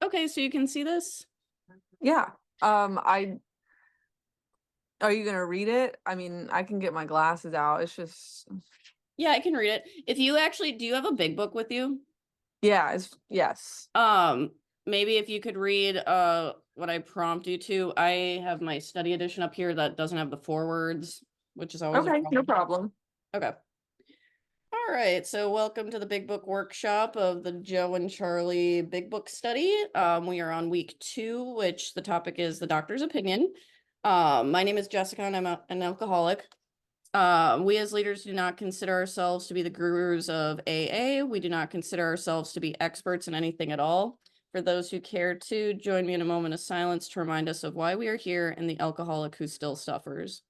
Okay, so you can see this? Yeah. I Are you gonna read it? I mean, I can get my glasses out. It's just Yeah, I can read it. If you actually, do you have a big book with you? yeah, it's yes. Um, Maybe if you could read what I prompt you to. I have my study edition up here that doesn't have the forewords, which is always a Okay, no problem. problem. Okay. All right, so welcome to the Big Book Workshop of the Joe and Charlie Big Book Study. We are on week 2, which the topic is the doctor's opinion. My name is Jessica, and an alcoholic. We as leaders do not consider ourselves to be the gurus of AA. We do not consider ourselves to be experts in anything at all. For those who care to, join me in a moment of silence to remind us of why we are here and the alcoholic who still suffers.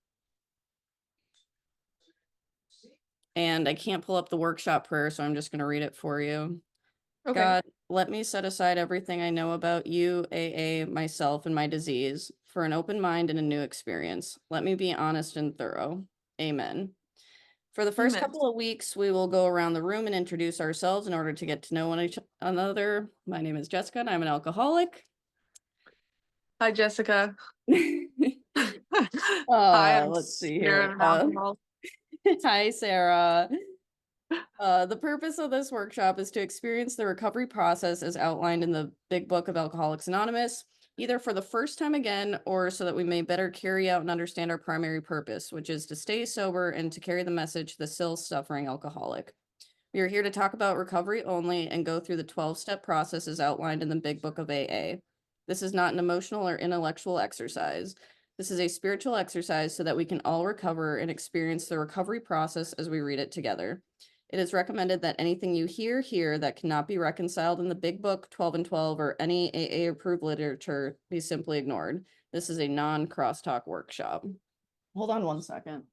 And I can't pull up the workshop prayer, so I'm just going to read it for you. Okay. God, let me set aside everything I know about you, AA, myself, and my disease for an open mind and a new experience. Let me be honest and thorough. Amen. For the first Amen. couple of weeks, we will go around the room and introduce ourselves in order to get to know each another. My name is Jessica, and I'm an alcoholic. Hi, Jessica. Hi, I'm Let's see Sarah here. of Alcohol. Hi, Sarah. The purpose of this workshop is to experience the recovery process as outlined in the Big Book of Alcoholics Anonymous, either for the first time again or so that we may better carry out and understand our primary purpose, which is to stay sober and to carry the message to the still suffering alcoholic. We are here to talk about recovery only and go through the 12-step processes outlined in the Big Book of AA. This is not an emotional or intellectual exercise. This is a spiritual exercise so that we can all recover and experience the recovery process as we read it together. It is recommended that anything you hear here that cannot be reconciled in the Big Book, 12 and 12, or any AA-approved literature be simply ignored. This is a non-crosstalk workshop. Hold on one second.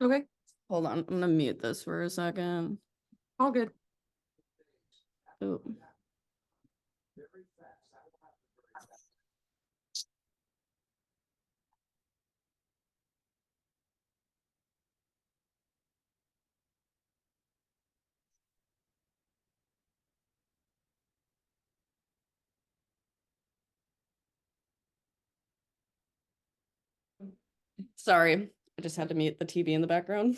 Okay, Hold on. I'm going to mute this for a second. all good. Ooh. Sorry, I just had to mute the TV in the background.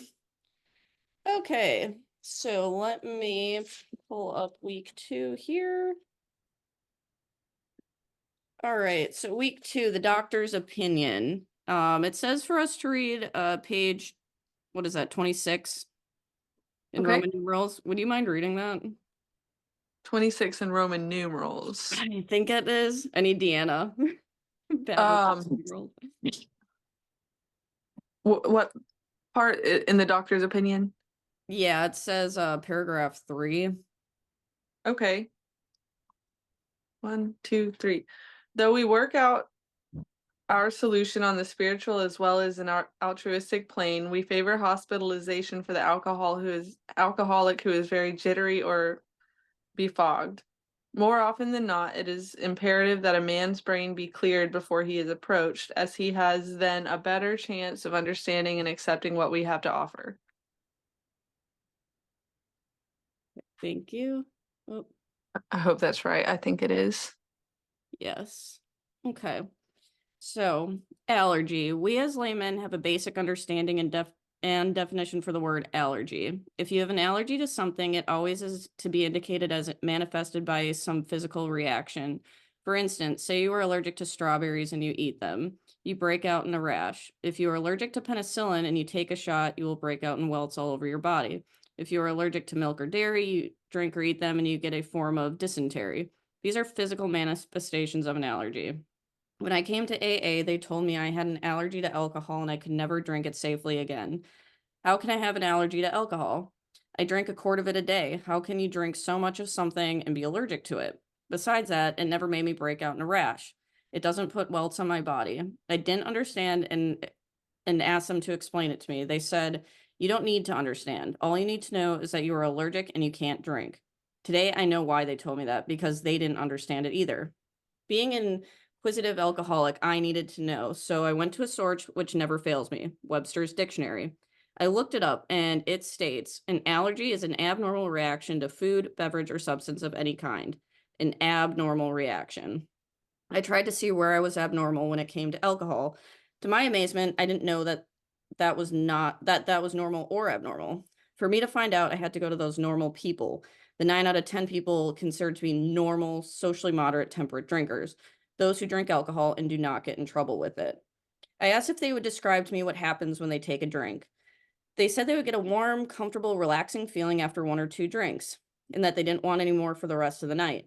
Okay, so let me pull up week 2 here. All right, so week 2, the doctor's opinion. It says for us to read page, what is that, 26 in Okay. Roman numerals. Would you mind reading that? 26 in Roman numerals. I think it is. I need Deanna. Bad with Um, numerals. what part in the doctor's opinion? Yeah, it says paragraph 3. Okay. 1, 2, 3. Though we work out our solution on the spiritual as well as an altruistic plane, we favor hospitalization for the alcoholic who is very jittery or befogged. More often than not, it is imperative that a man's brain be cleared before he is approached, as he has then a better chance of understanding and accepting what we have to offer. Thank you. Oh, I hope that's right. I think it is. yes. Okay. So, allergy. We as laymen have a basic understanding and definition for the word allergy. If you have an allergy to something, it always is to be indicated as manifested by some physical reaction. For instance, say you are allergic to strawberries and you eat them. You break out in a rash. If you are allergic to penicillin and you take a shot, you will break out in welts all over your body. If you are allergic to milk or dairy, you drink or eat them and you get a form of dysentery. These are physical manifestations of an allergy. When I came to AA, they told me I had an allergy to alcohol and I could never drink it safely again. How can I have an allergy to alcohol? I drink a quart of it a day. How can you drink so much of something and be allergic to it? Besides that, it never made me break out in a rash. It doesn't put welts on my body. I didn't understand and asked them to explain it to me. They said, "You don't need to understand. All you need to know is that you are allergic and you can't drink." Today, I know why they told me that because they didn't understand it either. Being an inquisitive alcoholic, I needed to know, so I went to a source which never fails me, Webster's Dictionary. I looked it up, and it states, an allergy is an abnormal reaction to food, beverage, or substance of any kind. an abnormal reaction. I tried to see where I was abnormal when it came to alcohol. To my amazement, I didn't know that was normal or abnormal. For me to find out, I had to go to those normal people, the 9 out of 10 people considered to be normal, socially moderate temperate drinkers, those who drink alcohol and do not get in trouble with it. I asked if they would describe to me what happens when they take a drink. They said they would get a warm, comfortable, relaxing feeling after 1 or 2 drinks, and that they didn't want any more for the rest of the night.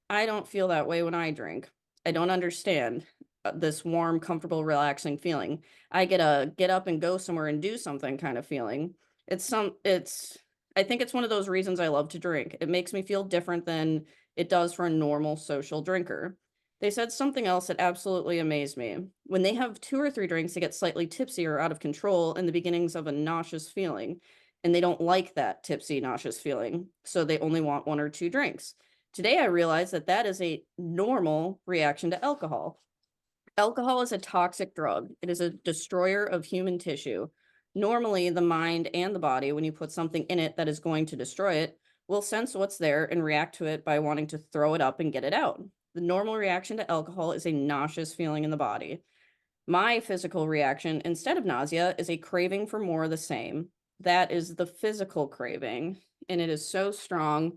I don't feel that way when I drink. I don't understand this warm, comfortable, relaxing feeling. I get a get up and go somewhere and do something kind of feeling. I think it's one of those reasons I love to drink. It makes me feel different than it does for a normal social drinker. They said something else that absolutely amazed me. When they have 2 or 3 drinks, they get slightly tipsy or out of control and the beginnings of a nauseous feeling. And they don't like that tipsy, nauseous feeling. So they only want 1 or 2 drinks. Today, I realized that that is a normal reaction to alcohol. Alcohol is a toxic drug. It is a destroyer of human tissue. Normally, the mind and the body, when you put something in it that is going to destroy it, will sense what's there and react to it by wanting to throw it up and get it out. The normal reaction to alcohol is a nauseous feeling in the body. My physical reaction, instead of nausea, is a craving for more of the same. That is the physical craving, and it is so strong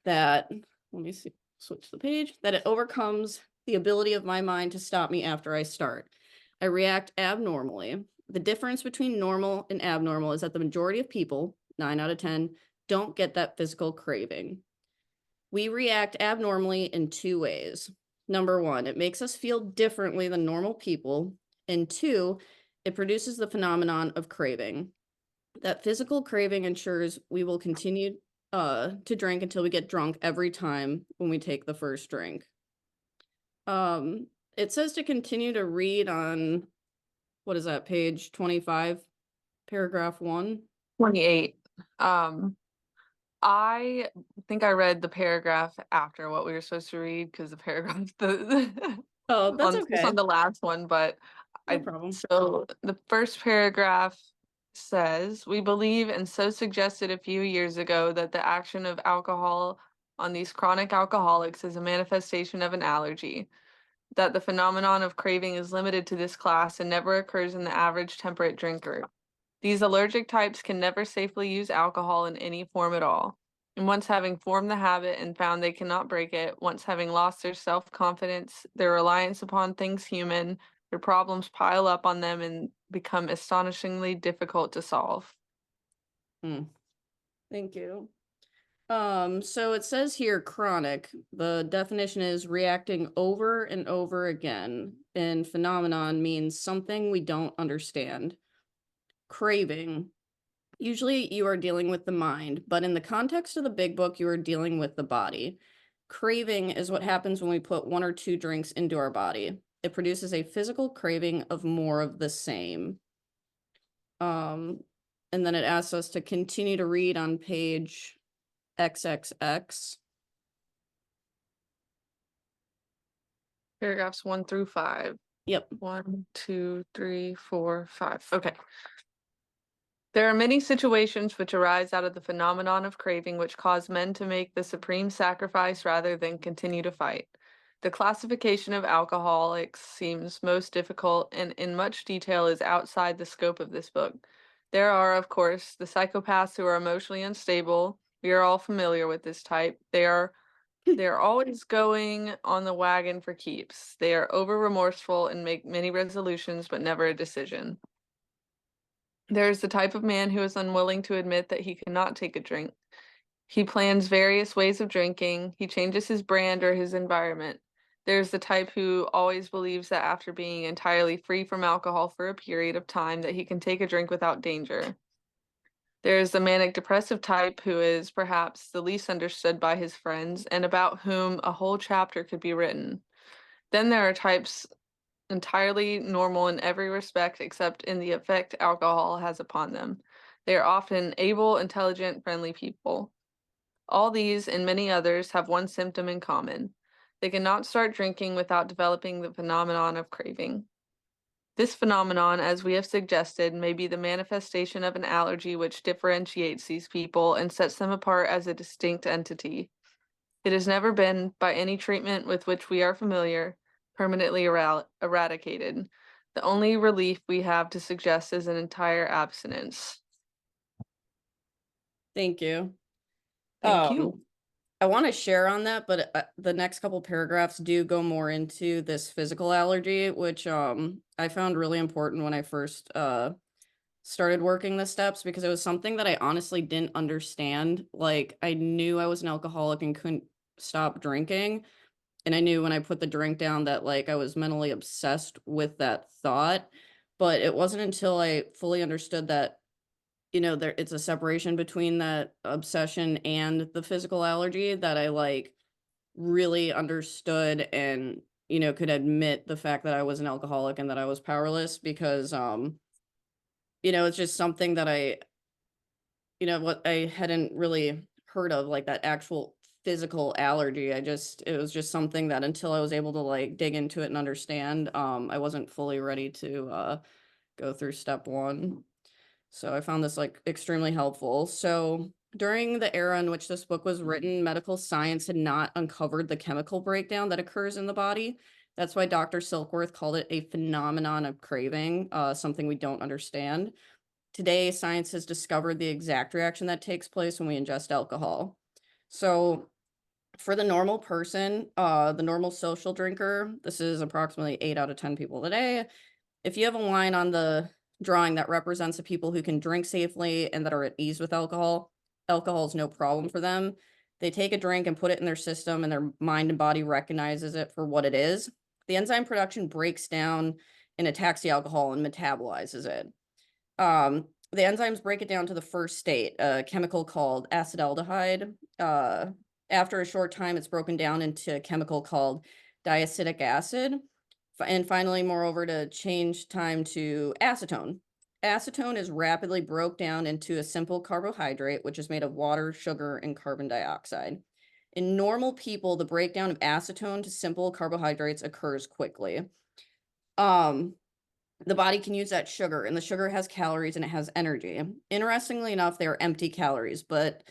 that, let me see, switch the page, that it overcomes the ability of my mind to stop me after I start. I react abnormally. The difference between normal and abnormal is that the majority of people, 9 out of 10, don't get that physical craving. We react abnormally in 2 ways. Number 1, it makes us feel differently than normal people. And 2, it produces the phenomenon of craving. That physical craving ensures we will continue to drink until we get drunk every time when we take the first drink. It says to continue to read on, what is that, page 25, paragraph 1? 28. I think I read the paragraph after what we were supposed to read because the paragraph Oh, that's on okay. the last one, but No problem. so the first paragraph says, we believe and so suggested a few years ago that the action of alcohol on these chronic alcoholics is a manifestation of an allergy, that the phenomenon of craving is limited to this class and never occurs in the average temperate drinker. These allergic types can never safely use alcohol in any form at all. And once having formed the habit and found they cannot break it, once having lost their self-confidence, their reliance upon things human, their problems pile up on them and become astonishingly difficult to solve. Thank you. So it says here chronic. The definition is reacting over and over again. And phenomenon means something we don't understand. Craving. Usually you are dealing with the mind, but in the context of the big book, you are dealing with the body. Craving is what happens when we put 1 or 2 drinks into our body. It produces a physical craving of more of the same. And then it asks us to continue to read on page XXX. Paragraphs 1 through 5. Yep. 1, 2, 3, 4, 5. Okay. There are many situations which arise out of the phenomenon of craving which cause men to make the supreme sacrifice rather than continue to fight. The classification of alcoholics seems most difficult and in much detail is outside the scope of this book. There are, of course, the psychopaths who are emotionally unstable. We are all familiar with this type. They're always going on the wagon for keeps. They are over remorseful and make many resolutions but never a decision. There is the type of man who is unwilling to admit that he cannot take a drink. He plans various ways of drinking. He changes his brand or his environment. There's the type who always believes that after being entirely free from alcohol for a period of time that he can take a drink without danger. There's the manic depressive type who is perhaps the least understood by his friends and about whom a whole chapter could be written. Then there are types entirely normal in every respect except in the effect alcohol has upon them. They are often able, intelligent, friendly people. All these and many others have one symptom in common. They cannot start drinking without developing the phenomenon of craving. This phenomenon, as we have suggested, may be the manifestation of an allergy which differentiates these people and sets them apart as a distinct entity. It has never been, by any treatment with which we are familiar, permanently eradicated. The only relief we have to suggest is an entire abstinence. Thank you. Thank you. I want to share on that, but the next couple paragraphs do go more into this physical allergy, which I found really important when I first started working the steps, because it was something that I honestly didn't understand. Like, I knew I was an alcoholic and couldn't stop drinking, and I knew when I put the drink down that like I was mentally obsessed with that thought, but it wasn't until I fully understood that, there it's a separation between that obsession and the physical allergy that I like really understood and, could admit the fact that I was an alcoholic and that I was powerless, because it's just something that what I hadn't really heard of, like that actual physical allergy. It was just something that until I was able to like dig into it and understand, I wasn't fully ready to go through step one. So I found this like extremely helpful. So during the era in which this book was written, medical science had not uncovered the chemical breakdown that occurs in the body. That's why Dr. Silkworth called it a phenomenon of craving, something we don't understand. Today, science has discovered the exact reaction that takes place when we ingest alcohol. So for the normal person, the normal social drinker, this is approximately 8 out of 10 people today. If you have a line on the drawing that represents the people who can drink safely and that are at ease with alcohol, alcohol is no problem for them. They take a drink and put it in their system, and their mind and body recognizes it for what it is. The enzyme production breaks down and attacks the alcohol and metabolizes it. The enzymes break it down to the first state, a chemical called acetaldehyde. After a short time, it's broken down into a chemical called diacetic acid. And finally, moreover, to change time to acetone. Acetone is rapidly broke down into a simple carbohydrate, which is made of water, sugar, and carbon dioxide. In normal people, the breakdown of acetone to simple carbohydrates occurs quickly. The body can use that sugar, and the sugar has calories and it has energy. Interestingly enough, they are empty calories, but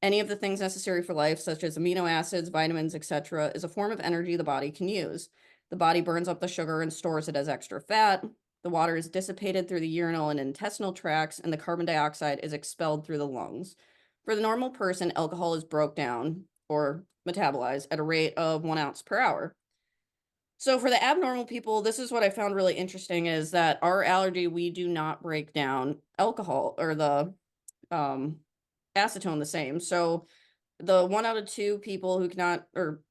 any of the things necessary for life, such as amino acids, vitamins, etc., is a form of energy the body can use. The body burns up the sugar and stores it as extra fat. The water is dissipated through the urinal and intestinal tracts, and the carbon dioxide is expelled through the lungs. For the normal person, alcohol is broke down or metabolized at a rate of 1 ounce per hour. So for the abnormal people, this is what I found really interesting, is that our allergy, we do not break down alcohol or the um, acetone the same. So the 1 out of 2 people who cannot, or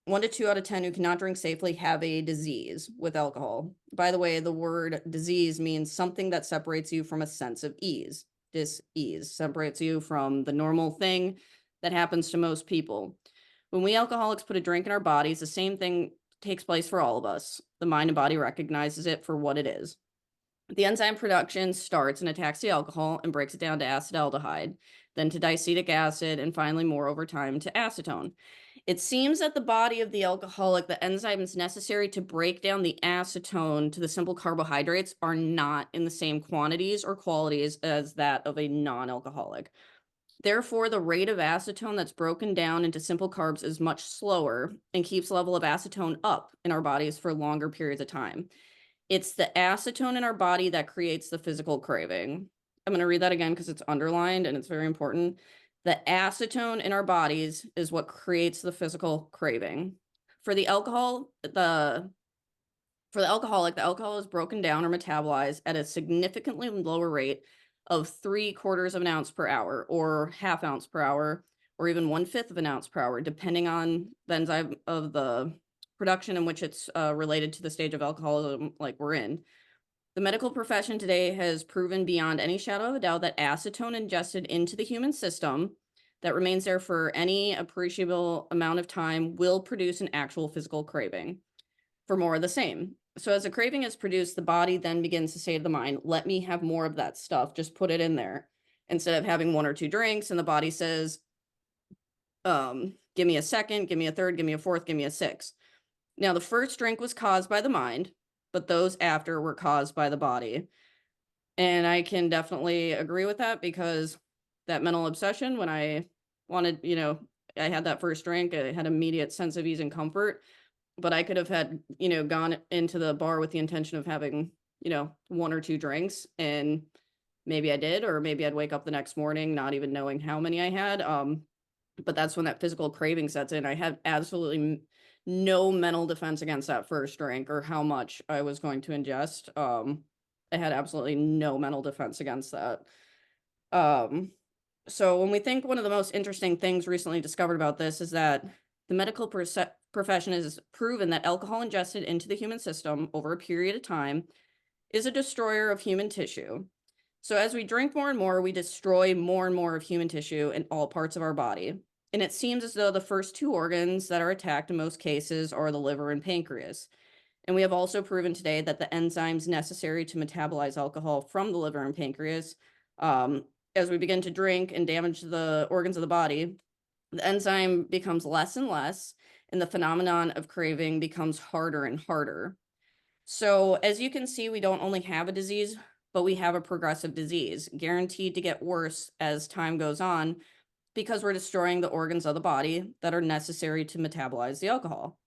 1 to 2 out of 10 who cannot drink safely have a disease with alcohol. By the way, the word disease means something that separates you from a sense of ease. Dis-ease separates you from the normal thing that happens to most people. When we alcoholics put a drink in our bodies, the same thing takes place for all of us. The mind and body recognizes it for what it is. The enzyme production starts and attacks the alcohol and breaks it down to acetaldehyde, then to diacetic acid, and finally, more over time, to acetone. It seems that the body of the alcoholic, the enzymes necessary to break down the acetone to the simple carbohydrates, are not in the same quantities or qualities as that of a non-alcoholic. Therefore, the rate of acetone that's broken down into simple carbs is much slower and keeps level of acetone up in our bodies for longer periods of time. It's the acetone in our body that creates the physical craving. I'm going to read that again because it's underlined and it's very important. The acetone in our bodies is what creates the physical craving. For the alcoholic, the alcohol is broken down or metabolized at a significantly lower rate of 3/4 of an ounce per hour, or ½ ounce per hour, or even 1/5 of an ounce per hour, depending on the enzyme of the production in which it's related to the stage of alcoholism like we're in. The medical profession today has proven beyond any shadow of a doubt that acetone ingested into the human system that remains there for any appreciable amount of time will produce an actual physical craving for more of the same. So as a craving is produced, the body then begins to say to the mind, let me have more of that stuff. Just put it in there. Instead of having 1 or 2 drinks, and the body says, give me a second, give me a third, give me a fourth, give me a sixth. Now, the first drink was caused by the mind, but those after were caused by the body. And I can definitely agree with that, because that mental obsession, when I wanted, I had that first drink, I had immediate sense of ease and comfort, but I could have had, gone into the bar with the intention of having, one or two drinks, and maybe I did, or maybe I'd wake up the next morning not even knowing how many I had. But that's when that physical craving sets in. I had absolutely no mental defense against that first drink or how much I was going to ingest. I had absolutely no mental defense against that. Um, so when we think one of the most interesting things recently discovered about this is that the medical profession has proven that alcohol ingested into the human system over a period of time is a destroyer of human tissue. So as we drink more and more, we destroy more and more of human tissue in all parts of our body. And it seems as though the first two organs that are attacked in most cases are the liver and pancreas. And we have also proven today that the enzymes necessary to metabolize alcohol from the liver and pancreas, as we begin to drink and damage the organs of the body, the enzyme becomes less and less, and the phenomenon of craving becomes harder and harder. So, as you can see, we don't only have a disease, but we have a progressive disease, guaranteed to get worse as time goes on because we're destroying the organs of the body that are necessary to metabolize the alcohol.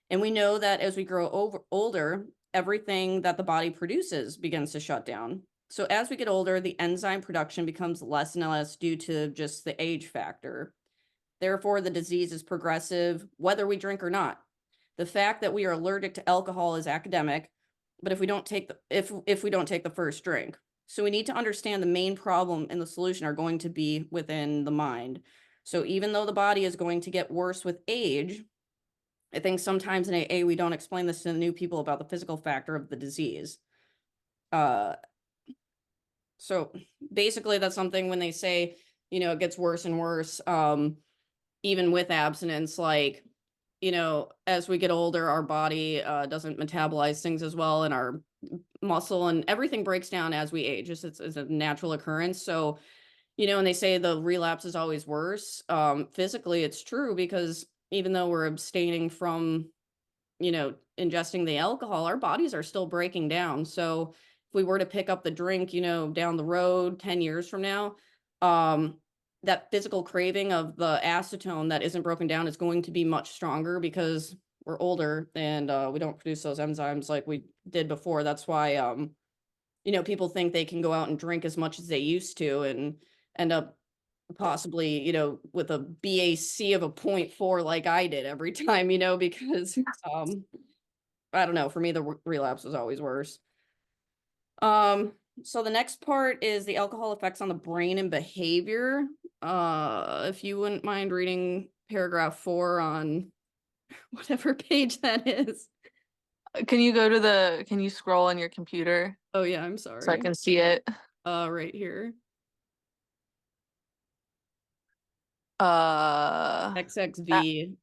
And we know that as we grow older, everything that the body produces begins to shut down. So, as we get older, the enzyme production becomes less and less due to just the age factor. Therefore, the disease is progressive, whether we drink or not. The fact that we are allergic to alcohol is academic, but if we don't take if we don't take the first drink. So we need to understand the main problem and the solution are going to be within the mind. So even though the body is going to get worse with age, I think sometimes in AA we don't explain this to the new people about the physical factor of the disease. Uh, so basically that's something when they say, it gets worse and worse, even with abstinence, like, as we get older, our body doesn't metabolize things as well, and our muscle and everything breaks down as we age. It's a natural occurrence. So, and they say the relapse is always worse. Physically, it's true because even though we're abstaining from, ingesting the alcohol, our bodies are still breaking down. So if we were to pick up the drink, down the road 10 years from now, that physical craving of the acetone that isn't broken down is going to be much stronger because we're older and we don't produce those enzymes like we did before. That's why people think they can go out and drink as much as they used to and end up possibly, with a BAC of a 0.4 like I did every time, because I don't know, for me the relapse was always worse. So the next part is the alcohol effects on the brain and behavior. If you wouldn't mind reading paragraph 4 on whatever page that is. Can you scroll on your computer Oh yeah, I'm so I sorry. can see it? Right here. That XXVIII.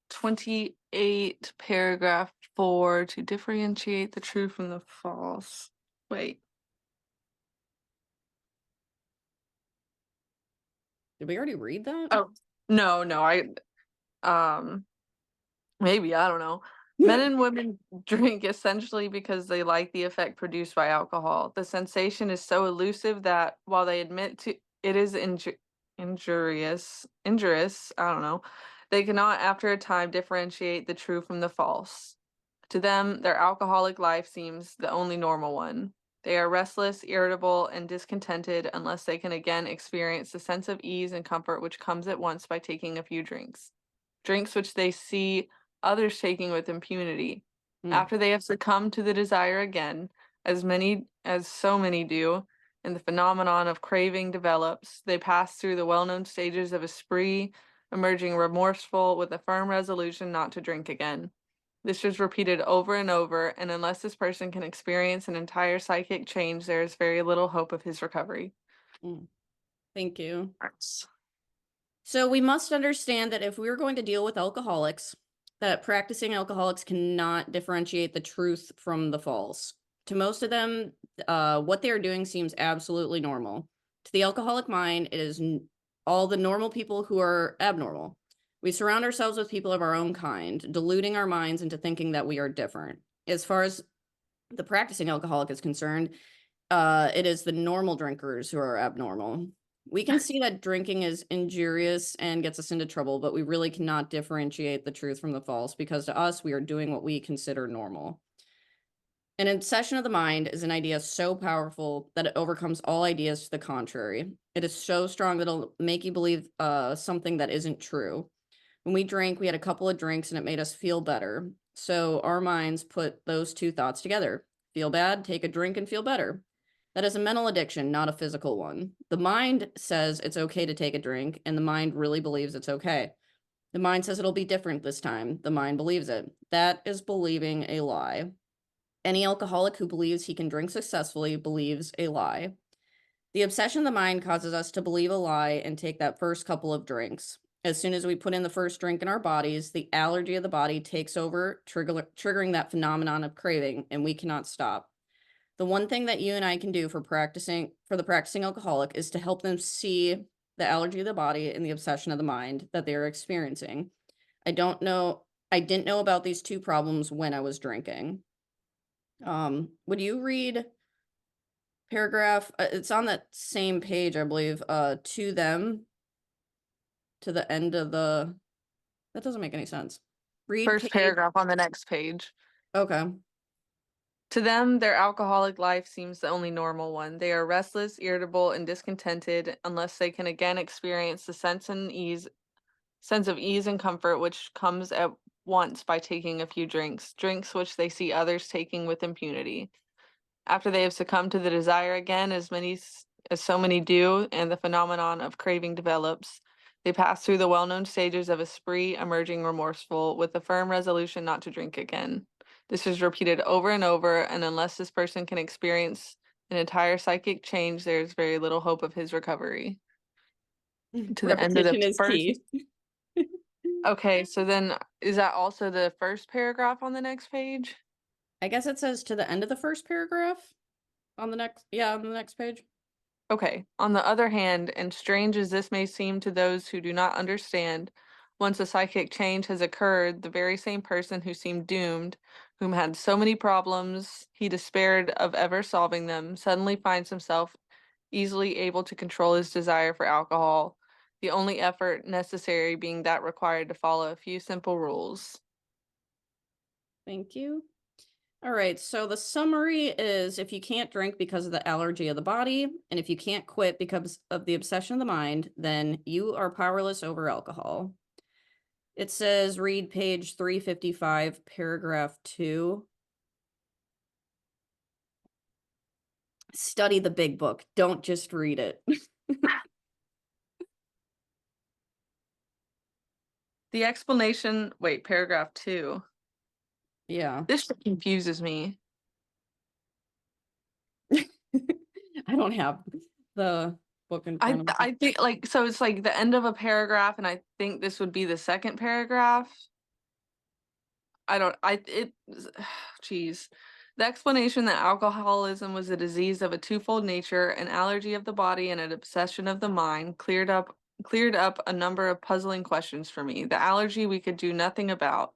28 paragraph 4 to differentiate the true from the false. Wait. Did we already read that? Oh, no, maybe, I don't know. Men and women drink essentially because they like the effect produced by alcohol. The sensation is so elusive that while they admit to it is injurious, I don't know, they cannot after a time differentiate the true from the false. To them, their alcoholic life seems the only normal one. They are restless, irritable, and discontented unless they can again experience the sense of ease and comfort which comes at once by taking a few drinks. Drinks which they see others taking with impunity. After they have succumbed to the desire again, as so many do, and the phenomenon of craving develops, they pass through the well-known stages of a spree, emerging remorseful with a firm resolution not to drink again. This is repeated over and over, and unless this person can experience an entire psychic change, there is very little hope of his recovery. Thank you. Arts. So we must understand that if we are going to deal with alcoholics, that practicing alcoholics cannot differentiate the truth from the false. To most of them, what they are doing seems absolutely normal. To the alcoholic mind, it is all the normal people who are abnormal. We surround ourselves with people of our own kind, deluding our minds into thinking that we are different. As far as the practicing alcoholic is concerned, it is the normal drinkers who are abnormal. We can see that drinking is injurious and gets us into trouble, but we really cannot differentiate the truth from the false because to us, we are doing what we consider normal. An obsession of the mind is an idea so powerful that it overcomes all ideas to the contrary. It is so strong that it'll make you believe something that isn't true. When we drank, we had a couple of drinks and it made us feel better. So our minds put those two thoughts together. Feel bad, take a drink and feel better. That is a mental addiction, not a physical one. The mind says it's okay to take a drink, and the mind really believes it's okay. The mind says it'll be different this time. The mind believes it. That is believing a lie. Any alcoholic who believes he can drink successfully believes a lie. The obsession of the mind causes us to believe a lie and take that first couple of drinks. As soon as we put in the first drink in our bodies, the allergy of the body takes over, triggering that phenomenon of craving, and we cannot stop. The one thing that you and I can do for the practicing alcoholic is to help them see the allergy of the body and the obsession of the mind that they are experiencing. I didn't know about these two problems when I was drinking. Would you read paragraph it's on that same page, I believe, to them, to the end of the that doesn't make any sense. Read First page. paragraph on the next page. Okay. To them, their alcoholic life seems the only normal one. They are restless, irritable, and discontented unless they can again experience the sense of ease and comfort which comes at once by taking a few drinks which they see others taking with impunity. After they have succumbed to the desire again, as so many do, and the phenomenon of craving develops, they pass through the well-known stages of a spree, emerging remorseful, with the firm resolution not to drink again. This is repeated over and over, and unless this person can experience an entire psychic change, there is very little hope of his recovery. To the end of the Repetition is first. key. Okay, so then is that also the first paragraph on the next page? I guess it says to the end of the first paragraph on the next page. Okay. On the other hand, and strange as this may seem to those who do not understand, once a psychic change has occurred, the very same person who seemed doomed, whom had so many problems he despaired of ever solving them, suddenly finds himself easily able to control his desire for alcohol, the only effort necessary being that required to follow a few simple rules. Thank you. All right, so the summary is if you can't drink because of the allergy of the body, and if you can't quit because of the obsession of the mind, then you are powerless over alcohol. It says read page 355, paragraph 2. Study the big book. Don't just read it. The explanation, wait, paragraph 2. Yeah. This shit confuses me. I don't have the book in front of me. I think like so it's like the end of a paragraph, and I think this would be the second paragraph. I don't I it Jeez. The explanation that alcoholism was a disease of a twofold nature, an allergy of the body and an obsession of the mind, cleared up a number of puzzling questions for me. The allergy we could do nothing about.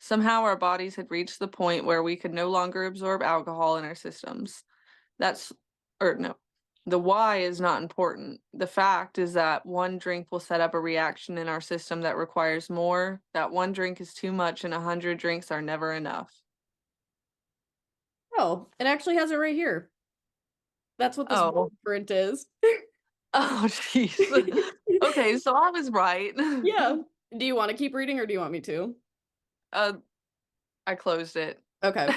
Somehow our bodies had reached the point where we could no longer absorb alcohol in our systems. That's or no. The why is not important. The fact is that one drink will set up a reaction in our system that requires more. That one drink is too much and 100 drinks are never enough. Oh, it actually has it right here. That's what this Oh. print is. Oh, jeez. Okay, so I was right. Yeah. Do you want to keep reading or do you want me to? Uh, I closed it. Okay.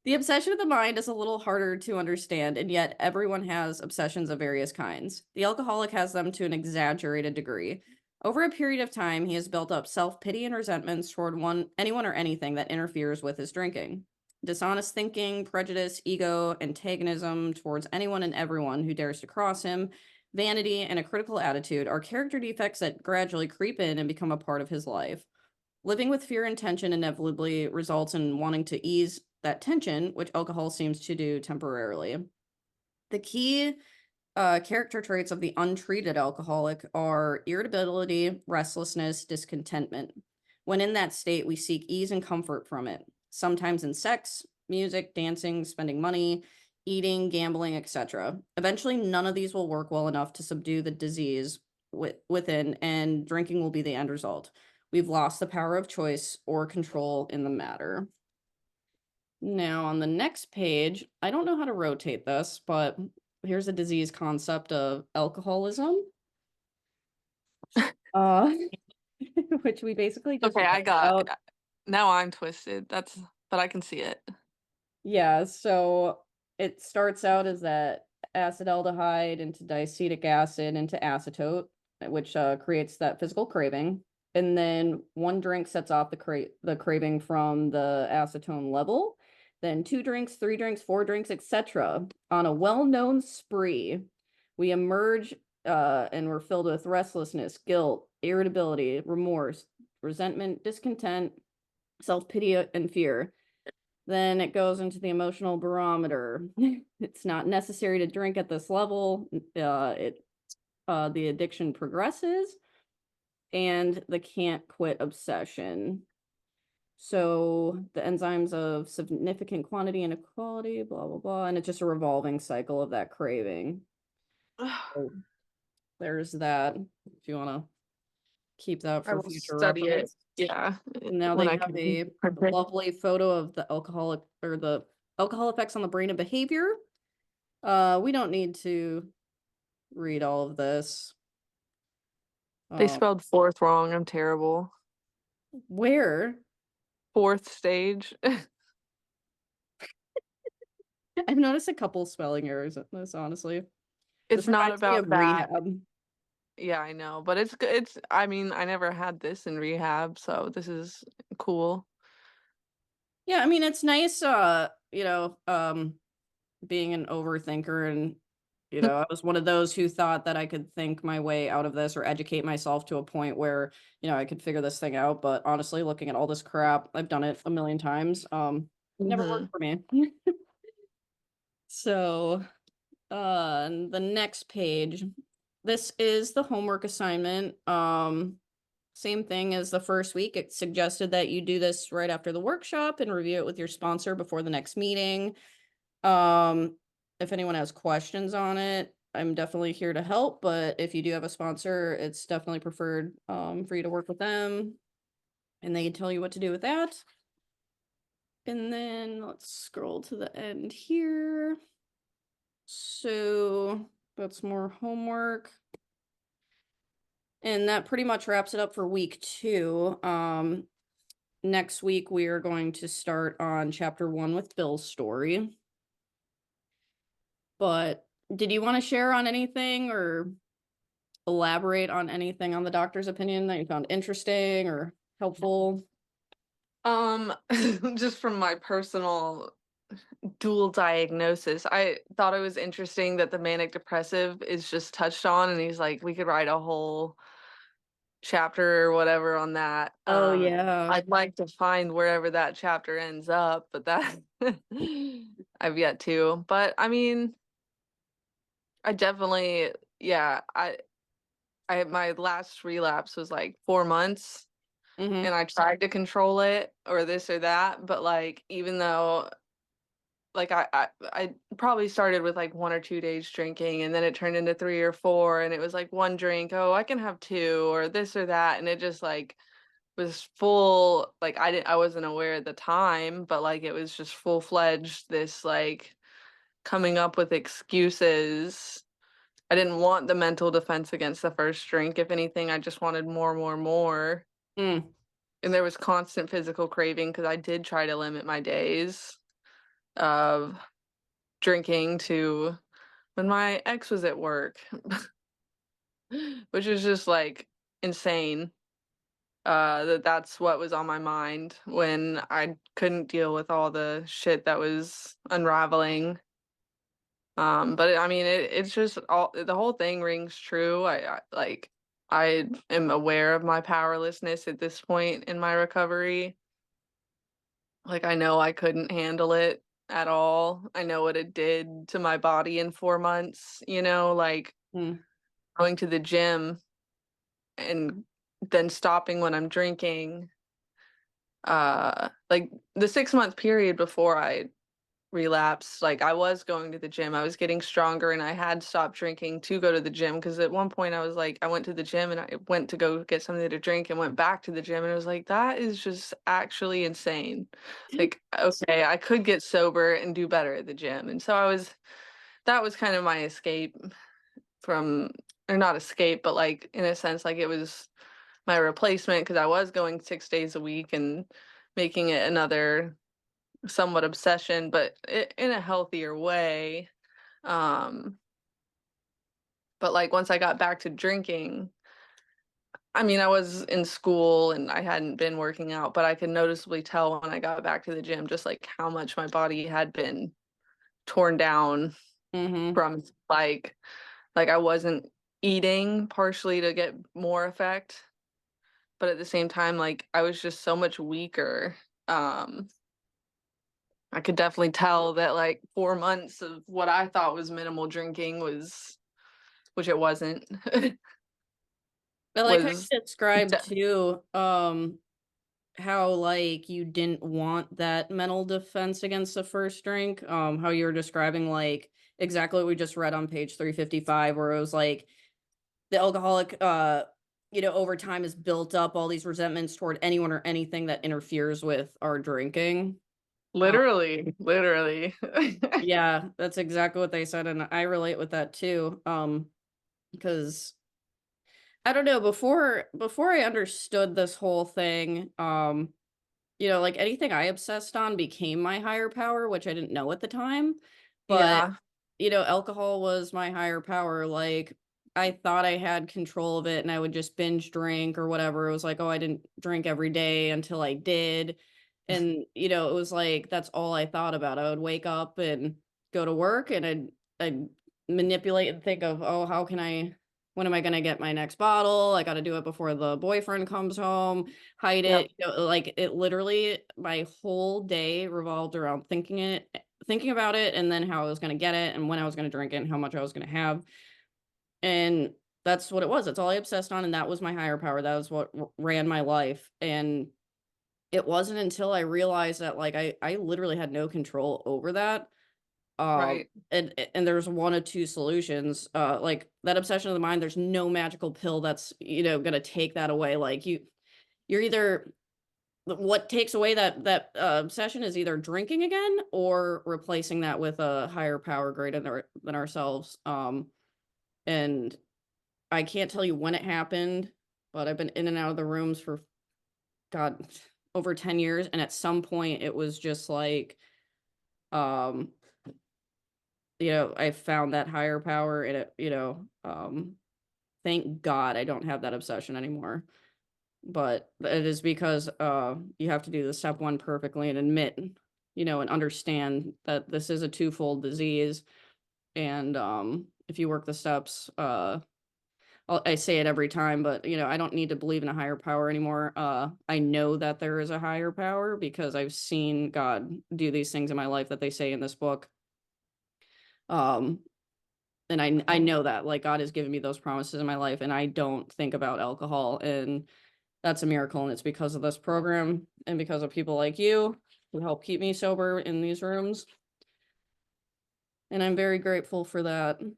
The obsession of the mind is a little harder to understand, and yet everyone has obsessions of various kinds. The alcoholic has them to an exaggerated degree. Over a period of time, he has built up self-pity and resentments toward anyone or anything that interferes with his drinking. Dishonest thinking, prejudice, ego, antagonism towards anyone and everyone who dares to cross him, vanity, and a critical attitude are character defects that gradually creep in and become a part of his life. Living with fear and tension inevitably results in wanting to ease that tension, which alcohol seems to do temporarily. The key character traits of the untreated alcoholic are irritability, restlessness, discontentment. When in that state, we seek ease and comfort from it, sometimes in sex, music, dancing, spending money, eating, gambling, etc. Eventually, none of these will work well enough to subdue the disease within, and drinking will be the end result. We've lost the power of choice or control in the matter. Now, on the next page, I don't know how to rotate this, but here's a disease concept of alcoholism. Uh, which we basically just Okay, I read got about. now I'm twisted. But I can see it. Yeah, so it starts out as that acetaldehyde into diacetic acid into acetote, which creates that physical craving. And then one drink sets off the craving from the acetone level. Then 2 drinks, 3 drinks, 4 drinks, etc. On a well-known spree, we emerge and we're filled with restlessness, guilt, irritability, remorse, resentment, discontent, self-pity, and fear. Then it goes into the emotional barometer. It's not necessary to drink at this level. The addiction progresses, and the can't quit obsession. So the enzymes of significant quantity and equality, blah blah blah, and it's just a revolving cycle of that craving. So there's that. If you want to keep that I for will future study it. reference. Yeah, Now when they I have can. a lovely photo of the alcohol effects on the brain and behavior. We don't need to read all of this. They Uh, spelled fourth wrong. I'm terrible. where Fourth stage. I've noticed a couple spelling errors in this, honestly. It's This not reminds me about of that. rehab. Yeah, I know, but it's I mean, I never had this in rehab, so this is cool. Yeah, I mean it's nice being an overthinker, and I was one of those who thought that I could think my way out of this or educate myself to a point where, I could figure this thing out. But honestly, looking at all this crap, I've done it a million times. Never Mhm. worked for me. So, the next page, this is the homework assignment. Same thing as the first week. It suggested that you do this right after the workshop and review it with your sponsor before the next meeting. Um, if anyone has questions on it, I'm definitely here to help, but if you do have a sponsor, it's definitely preferred for you to work with them, and they can tell you what to do with that. And then let's scroll to the end here. So that's more homework. And that pretty much wraps it up for week 2. Next week we are going to start on chapter 1 with Bill's story. But did you want to share on anything or elaborate on anything on the doctor's opinion that you found interesting or helpful? Just from my personal dual diagnosis, I thought it was interesting that the manic depressive is just touched on, and he's like, we could write a whole chapter or whatever on that. Oh yeah. I'd like to find wherever that chapter ends up, but that I've yet to. But I mean, I definitely, yeah, I my last relapse was like 4 months, Mm-hmm. and I tried to control it or this or that, but like even though like I probably started with like 1 or 2 days drinking, and then it turned into 3 or 4, and it was like one drink, oh, I can have two or this or that, and it just like was full, like I wasn't aware at the time, but like it was just full-fledged this like coming up with excuses. I didn't want the mental defense against the first drink. If anything, I just wanted more, more, more. Mm. And there was constant physical craving because I did try to limit my days of drinking to when my ex was at work, which is just like insane. That's what was on my mind when I couldn't deal with all the shit that was unraveling. But I mean, it's just all the whole thing rings true. I am aware of my powerlessness at this point in my recovery. Like I know I couldn't handle it at all. I know what it did to my body in 4 months, like Mm. going to the gym and then stopping when I'm drinking. Like the 6 month period before I relapse. Like, I was going to the gym, I was getting stronger, and I had stopped drinking to go to the gym. Because at one point I was like, I went to the gym and I went to go get something to drink and went back to the gym, and I was like, "That is just actually insane." Like, okay, I could get sober and do better at the gym, and so that was kind of my escape from, or not escape, but, like, in a sense, like, it was my replacement because I was going 6 days a week and making it another somewhat obsession, but in a healthier way. Um, but like once I got back to drinking, I mean, I was in school and I hadn't been working out, but I could noticeably tell when I got back to the gym just like how much my body had been torn down Mm-hmm. from like I wasn't eating partially to get more effect, but at the same time like I was just so much weaker. Um I could definitely tell that like 4 months of what I thought was minimal drinking was, which it wasn't, I like how was you described de too, how like you didn't want that mental defense against the first drink. How you were describing like exactly what we just read on page 355, where it was like the alcoholic over time has built up all these resentments toward anyone or anything that interferes with our drinking. Uh, literally, literally. yeah, that's exactly what they said, and I relate with that too. Because I don't know, before I understood this whole thing, like anything I obsessed on became my higher power, which I didn't know at the time. But, Yeah, alcohol was my higher power. Like I thought I had control of it and I would just binge drink or whatever. It was like, oh, I didn't drink every day until I did. And, it was like that's all I thought about. I would wake up and go to work and I'd manipulate and think of, oh, how can I when am I gonna get my next bottle? I gotta do it before the boyfriend comes home, hide yep. it, like, it literally my whole day revolved around thinking about it, and then how I was gonna get it, and when I was gonna drink it, and how much I was gonna have, and that's what it was, that's all I obsessed on, and that was my higher power, that was what r ran my life, and it wasn't until I realized that, like, I literally had no control over that, Right. and there's one of two solutions. Like that obsession of the mind, there's no magical pill that's, gonna take that away. Like you're either what takes away that obsession is either drinking again or replacing that with a higher power greater than ourselves. And I can't tell you when it happened, but I've been in and out of the rooms for God over 10 years, and at some point it was just like um I found that higher power and thank God I don't have that obsession anymore. But it is because you have to do the step one perfectly and admit, and understand that this is a twofold disease. And if you work the steps, I say it every time, but I don't need to believe in a higher power anymore. I know that there is a higher power because I've seen God do these things in my life that they say in this book. Um, And I know that, like, God has given me those promises in my life, and I don't think about alcohol, and that's a miracle, and it's because of this program and because of people like you who help keep me sober in these rooms, and I'm very grateful for that. 'Cause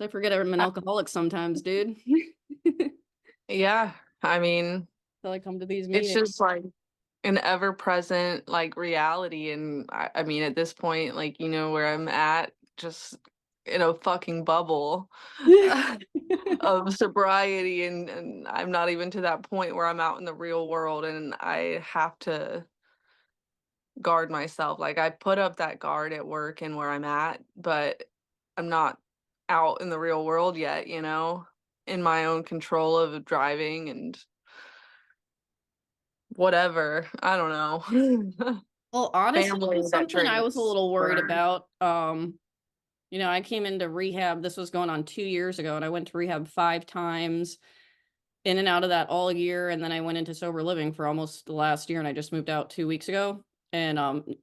I forget I'm an Uh, alcoholic sometimes, dude, yeah, I mean, till I come to these it's meetings. just like an ever present like reality, and I mean at this point, like where I'm at, just in a fucking bubble of sobriety, and I'm not even to that point where I'm out in the real world and I have to guard myself. Like I put up that guard at work and where I'm at, but I'm not out in the real world yet, in my own control of driving and whatever. I don't know. Well, honestly, Family that something I was a drinks, little worried whatever. about, I came into rehab, this was going on 2 years ago, and I went to rehab 5 times. In and out of that all year, and then I went into sober living for almost the last year, and I just moved out 2 weeks ago, and,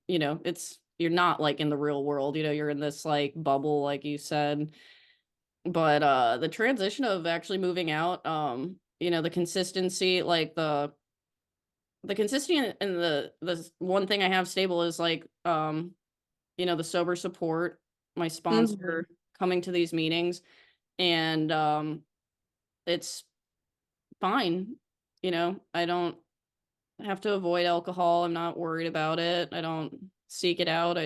it's you're not, like, in the real world, you're in this, like, bubble, like you said, but, the transition of actually moving out, the consistency, like, the consistency and the one thing I have stable is, like, the sober support, my Mhm. sponsor coming to these meetings, and it's fine. I don't have to avoid alcohol. I'm not worried about it. I don't seek it out.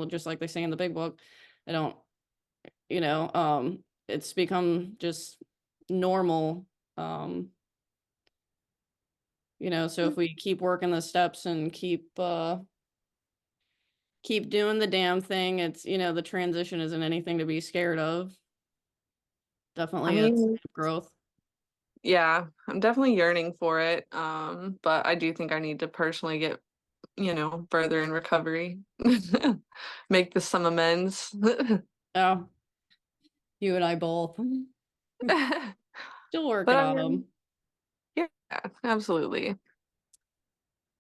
Just like they say in the big book, I don't, it's become just normal. Um, so if we keep working the steps and keep doing the damn thing, it's, the transition isn't anything to be scared of. I Definitely a mean, sign of growth. yeah, I'm definitely yearning for it. But I do think I need to personally get, further in recovery. Make some amends. Oh, you and I both. But Still working I on mean, them. yeah, absolutely.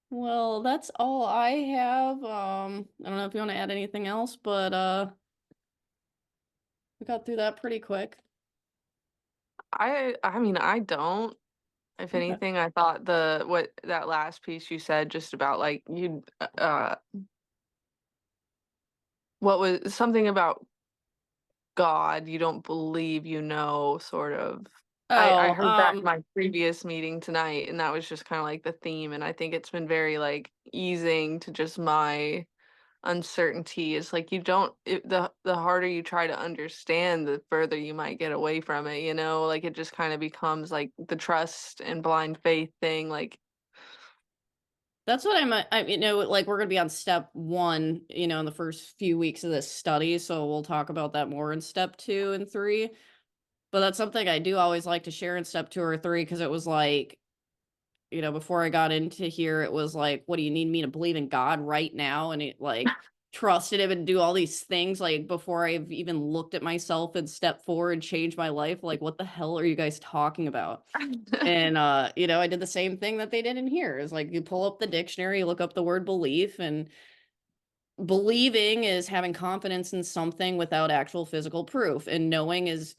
Well, that's all I have. I don't know if you want to add anything else, but we got through that pretty quick. I mean, I don't. If Okay. anything, I thought what that last piece you said just about like you what was something about God, you don't believe you know, sort of. I Oh, heard that in my previous meeting tonight, and that was just kinda like the theme, and I think it's been very, like, easing to just my uncertainty. It's like you don't the harder you try to understand, the further you might get away from it, you know? Like, it just kinda becomes, like, the trust and blind faith thing, like that's what like we're gonna be on step one, in the first few weeks of this study, so we'll talk about that more in step two and three. But that's something I do always like to share in step two or three because it was like, before I got into here, it was like, what do you need me to believe in God right now? And it like trusted him and do all these things like before I've even looked at myself and stepped forward and changed my life. Like, what the hell are you guys talking about? And I did the same thing that they did in here. Is like you pull up the dictionary, you look up the word belief, and believing is having confidence in something without actual physical proof, and knowing is,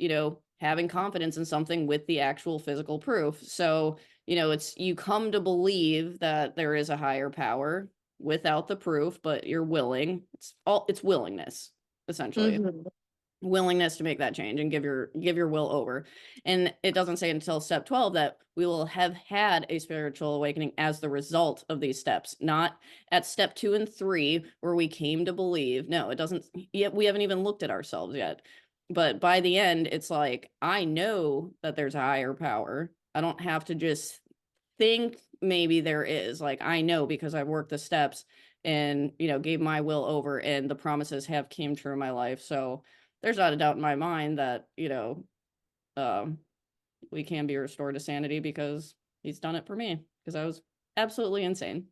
having confidence in something with the actual physical proof. So, it's you come to believe that there is a higher power without the proof, but you're willing. It's willingness, essentially Mhm. willingness to make that change and give your will over. And it doesn't say until step 12 that we will have had a spiritual awakening as the result of these steps, not at step 2 and 3 where we came to believe. No, it doesn't yet. We haven't even looked at ourselves yet. But by the end, it's like I know that there's a higher power. I don't have to just think maybe there is. Like I know because I've worked the steps and gave my will over, and the promises have came true in my life. So there's not a doubt in my mind that um we can be restored to sanity because he's done it for me because I was absolutely insane.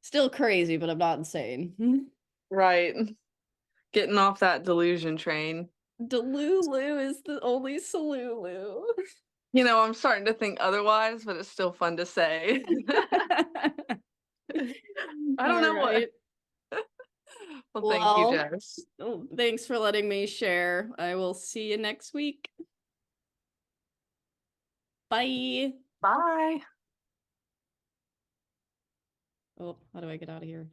Still crazy, but I'm not insane. Right. Getting off that delusion train. Delulu is the only Salulu. I'm starting to think otherwise, but it's still fun to say. I don't All know what right. Well, thank you, Well, Jess. thanks for letting me share. I will see you next week. Bye. Bye. Oh, how do I get out of here?